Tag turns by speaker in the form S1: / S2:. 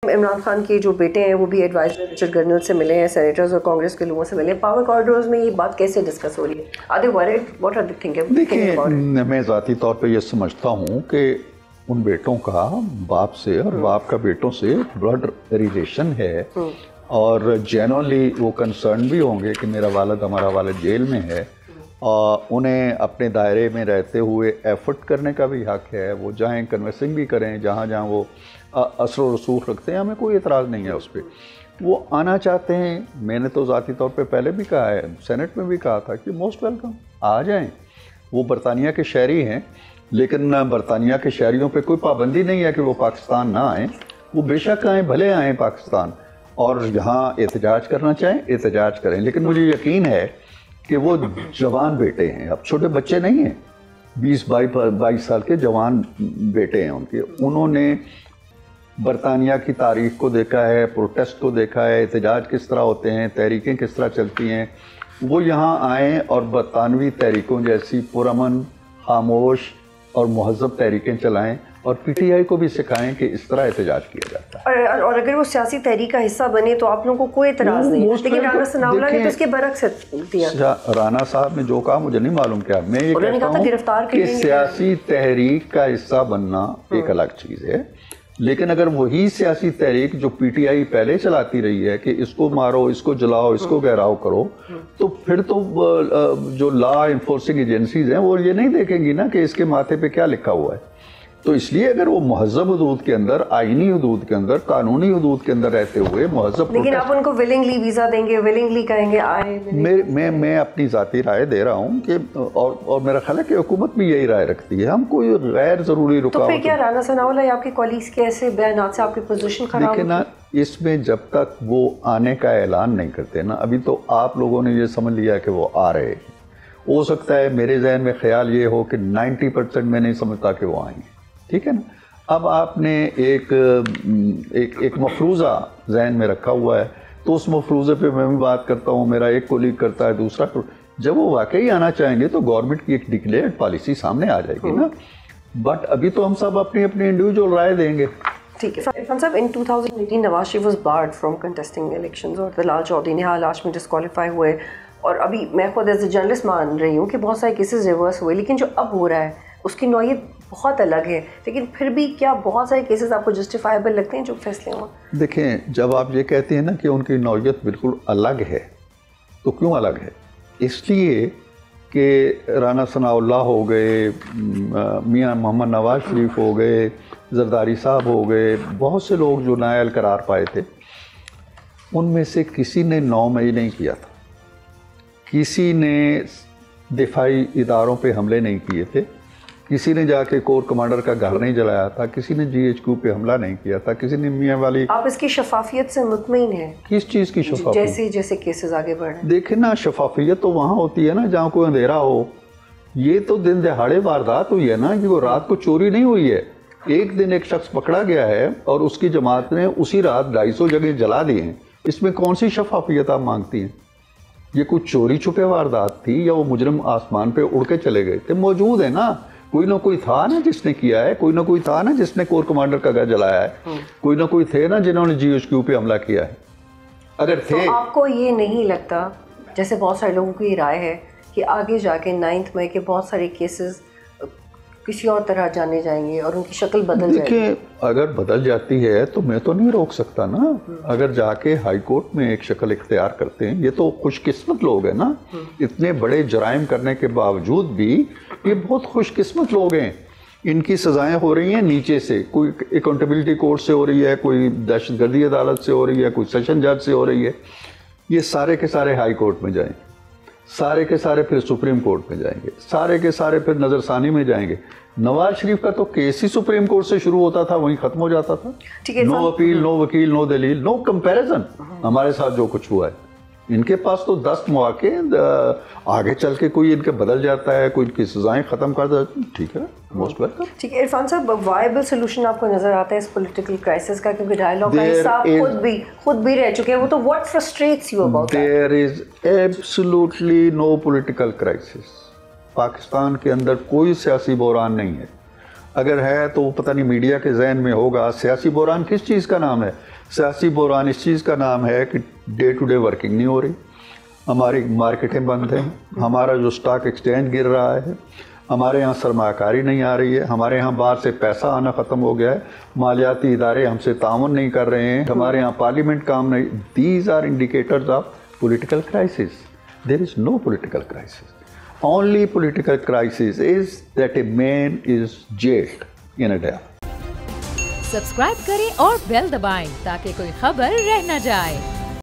S1: इमरान खान के जो बेटे हैं वो भी एडवाइजर रिचर्ड गर्नल से मिले हैं, सेनेटर्स और कांग्रेस के लोगों से मिले हैं। पावर कॉरिडोर्स में ये बात कैसे डिस्कस हो रही है? Are they worried? What are they thinking?
S2: देखिए, मैं ज़ाती तौर पे ये समझता हूँ कि उन बेटों का बाप से और बाप का बेटों से ब्लड रिलेशन है और जेन्युइनली वो कंसर्न भी होंगे कि मेरा वालिद, हमारा वालिद जेल में है और उन्हें अपने दायरे में रहते हुए एफर्ट करने का भी हक है। वो जाएं, कन्विंसिंग भी करें, जहाँ जहाँ वो असर व रसूख रखते हैं, हमें कोई एतराज़ नहीं है उस पर। वो आना चाहते हैं, मैंने तो ज़ाती तौर पे पहले भी कहा है, सेनेट में भी कहा था कि मोस्ट वेलकम, आ जाएं। वो बरतानिया के शहरी हैं, लेकिन बरतानिया के शहरियों पे कोई पाबंदी नहीं है कि वो पाकिस्तान ना आएँ। वो बेशक आएँ, भले आएँ पाकिस्तान, और जहाँ एहतजाज करना चाहें एहतजाज करें। लेकिन मुझे यकीन है कि वो जवान बेटे हैं, अब छोटे बच्चे नहीं हैं, 20-22 साल के जवान बेटे हैं उनके। उन्होंने बरतानिया की तारीख को देखा है, प्रोटेस्ट को देखा है, एहतजाज किस तरह होते हैं, तहरीकें किस तरह चलती हैं। वो यहाँ आएँ और बरतानवी तहरीकों जैसी पुरअमन, खामोश और महज़ब तहरीकें चलाएँ और पीटीआई को भी सिखाएं कि इस तरह एहतजाज किया जाता है।
S1: और अगर वो सियासी तहरीक का हिस्सा बने तो आप लोगों को कोई एतराज़ नहीं, लेकिन राना सनाउल्लाह ने तो इसके बरक्स दिया।
S2: राना साहब ने जो कहा मुझे नहीं मालूम क्या, मैं ये कहता हूँ कि सियासी तहरीक का हिस्सा बनना एक अलग चीज़ है, लेकिन अगर वही सियासी तहरीक जो पीटीआई पहले चलाती रही है कि इसको मारो, इसको जलाओ, इसको घेराव करो, तो फिर तो जो लॉ इन्फोर्सिंग एजेंसीज हैं वो ये नहीं देखेंगी ना कि इसके माथे पे क्या लिखा हुआ है। तो इसलिए अगर वो महज़ब हदूद के अंदर, आइनी हदूद के अंदर, कानूनी हदूद के अंदर रहते हुए महज़ब,
S1: लेकिन आप उनको विलिंगली वीज़ा देंगे, विलिंगली कहेंगे आए?
S2: मैं अपनी ज़ाती राय दे रहा हूँ कि और मेरा ख्याल है कि हुकूमत भी यही राय रखती है। हम कोई गैर ज़रूरी रुकावट।
S1: तो फिर क्या राना सनाउल्लाह या आपके कॉलीग्स के ऐसे बयान से आपकी पोजीशन खराब?
S2: देखिए ना, इसमें जब तक वो आने का ऐलान नहीं करते ना, अभी तो आप लोगों ने ये समझ लिया कि वो आ रहे हैं। हो सकता है मेरे जहन में ख्याल ये हो कि 90% मैं नहीं समझता कि वो आएंगे, ठीक है ना। अब आपने एक मफरूज़ा जहन में रखा हुआ है, तो उस मफरूज़े पे मैं भी बात करता हूँ, मेरा एक कोलीग करता है, दूसरा। जब वो वाकई आना चाहेंगे तो गवर्नमेंट की एक डिक्लेयर्ड पॉलिसी सामने आ जाएगी ना। बट अभी तो हम सब अपनी अपनी इंडिविजुअल राय देंगे।
S1: ठीक है Irfan sahab, in 2018 Nawaz Sharif was barred from contesting elections और दलाल चौधरी ने हाल लास्ट में डिस्क्वालीफाई हुए, और अभी मैं खुद एज ए जर्नलिस्ट मान रही हूँ कि बहुत सारे केसेस रिवर्स हुए, लेकिन जो अब हो रहा है उसकी नौयत बहुत अलग है। लेकिन फिर भी क्या बहुत सारे केसेस आपको जस्टिफाइबल लगते हैं जो फैसले हुए?
S2: देखें, जब आप ये कहते हैं ना कि उनकी नौयत बिल्कुल अलग है, तो क्यों अलग है? इसलिए कि राना सनाउल्लाह हो गए, मियां मोहम्मद नवाज शरीफ हो गए, जरदारी साहब हो गए, बहुत से लोग जो नायल करार पाए थे, उनमें से किसी ने 9 मई नहीं किया था, किसी ने दिफाई इदारों पे हमले नहीं किए थे, किसी ने जाके कोर कमांडर का घर नहीं जलाया था, किसी ने GHQ पे हमला नहीं किया था, किसी ने मियाँ वाली।
S1: आप इसकी शफाफियत से मुतमईन हैं?
S2: किस चीज़ की शफाफियत?
S1: जैसे जैसे केसेस आगे बढ़ रहे हैं।
S2: देखें ना, शफाफियत तो वहाँ होती है ना जहाँ कोई अंधेरा हो। ये तो दिन दहाड़े वारदात हुई है ना, कि वो रात को चोरी नहीं हुई है। एक दिन एक शख्स पकड़ा गया है और उसकी जमात ने उसी रात 250 जगह जला दिए हैं। इसमें कौन सी शफाफियत आप मांगती हैं? ये कुछ चोरी छुपे वारदात थी या वो मुजरिम आसमान पे उड़ के चले गए थे? मौजूद है ना, कोई ना कोई था ना जिसने किया है, कोई ना कोई था ना जिसने कोर कमांडर का घर जलाया है, कोई ना कोई थे ना जिन्होंने GHQ पे हमला किया है। अगर थे
S1: तो आपको ये नहीं लगता, जैसे बहुत सारे लोगों की राय है कि आगे जाके 9 मई के बहुत सारे केसेस किसी और तरह जाने जाएंगे और उनकी शक्ल बदल जाएगी?
S2: देखिए, अगर बदल जाती है तो मैं तो नहीं रोक सकता ना। अगर जाके हाई कोर्ट में एक शक्ल इख्तियार करते हैं, ये तो खुशकिस्मत लोग हैं ना। इतने बड़े जराइम करने के बावजूद भी ये बहुत खुशकिस्मत लोग हैं। इनकी सज़ाएं हो रही हैं नीचे से, कोई अकाउंटेबिलिटी कोर्ट से हो रही है, कोई दहशतगर्दी अदालत से हो रही है, कोई सेशन जज से हो रही है। ये सारे के सारे हाई कोर्ट में जाएंगे, सारे के सारे फिर सुप्रीम कोर्ट में जाएंगे, सारे के सारे फिर नजरसानी में जाएंगे। नवाज शरीफ का तो केस ही सुप्रीम कोर्ट से शुरू होता था, वहीं खत्म हो जाता था। नो अपील, नो वकील, नो दलील, नो कंपैरिजन। हमारे साथ जो कुछ हुआ है, इनके पास तो 10 मौके, आगे चल के कोई इनके बदल जाता है, कोई इनकी सजाएं खत्म कर देता है, ठीक है, मोस्ट वेलकम।
S1: ठीक है इरफान साहब, वायबल सोल्यूशन आपको नजर आता है इस पॉलिटिकल क्राइसिस का? क्योंकि डायलॉग का हिस्सा आप खुद भी रह चुके हैं, वो तो what frustrates you about that?
S2: There is absolutely no political crisis. Pakistan के अंदर कोई सियासी बहरान नहीं है। अगर है तो पता नहीं मीडिया के जहन में होगा। सियासी बहरान किस चीज़ का नाम है? सियासी बहरान इस चीज़ का नाम है कि डे टू डे वर्किंग नहीं हो रही, हमारी मार्केटें बंद हैं, हमारा जो स्टॉक एक्सचेंज गिर रहा है, हमारे यहाँ सरमाकारी नहीं आ रही है, हमारे यहाँ बाहर से पैसा आना ख़त्म हो गया है, मालियाती इदारे हमसे ताउन नहीं कर रहे हैं, हमारे यहाँ पार्लियामेंट काम नहीं। These are indicators of political crisis. There is no political crisis. Only political crisis is that a man is jailed in a jail.
S3: Subscribe करें और बेल दबाएं ताकि कोई खबर रह न जाए।